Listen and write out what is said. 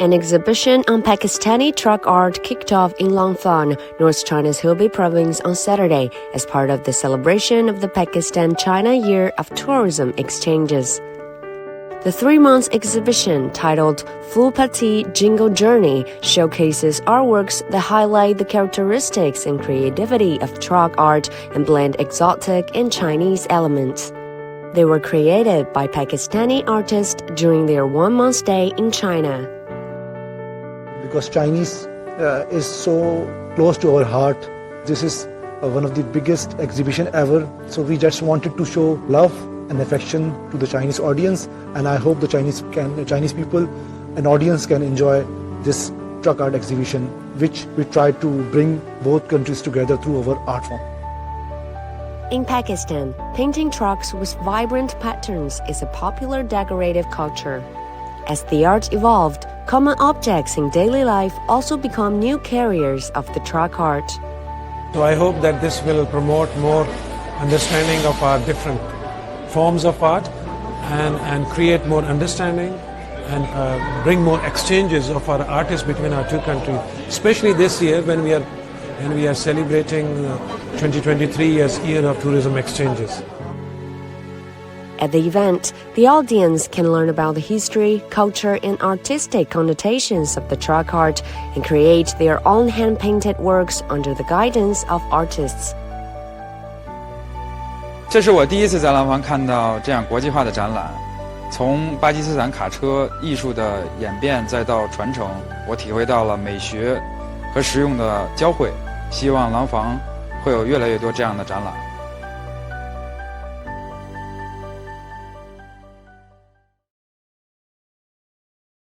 An exhibition on Pakistani truck art kicked off in Langfang, North China's Hubei province on Saturday as part of the celebration of the Pakistan-China Year of Tourism Exchanges. The 3-month exhibition, titled Full Pati Jingle Journey, showcases artworks that highlight the characteristics and creativity of truck art and blend exotic and Chinese elements. They were created by Pakistani artists during their 1-month stay in China. Because Chinese is so close to our heart, this is one of the biggest exhibition ever. So we just wanted to show love and affection to the Chinese audience, and I hope the Chinese people and audience can enjoy this truck art exhibition, which we try to bring both countries together through our art form. In Pakistan, painting trucks with vibrant patterns is a popular decorative culture. As the art evolved, common objects in daily life also become new carriers of the truck art. So I hope that this will promote more understanding of our different forms of art and create more understanding and bring more exchanges of our artists between our two countries, especially this year when we are celebrating 2023 as Year of Tourism Exchanges. At the event, the audience can learn about the history, culture, and artistic connotations of the truck art and create their own hand-painted works under the guidance of artists. 这是我第一次在廊坊看到这样国际化的展览，从巴基斯坦卡车艺术的演变再到传承，我体会到了美学和实用的交汇。希望廊坊会有越来越多这样的展览。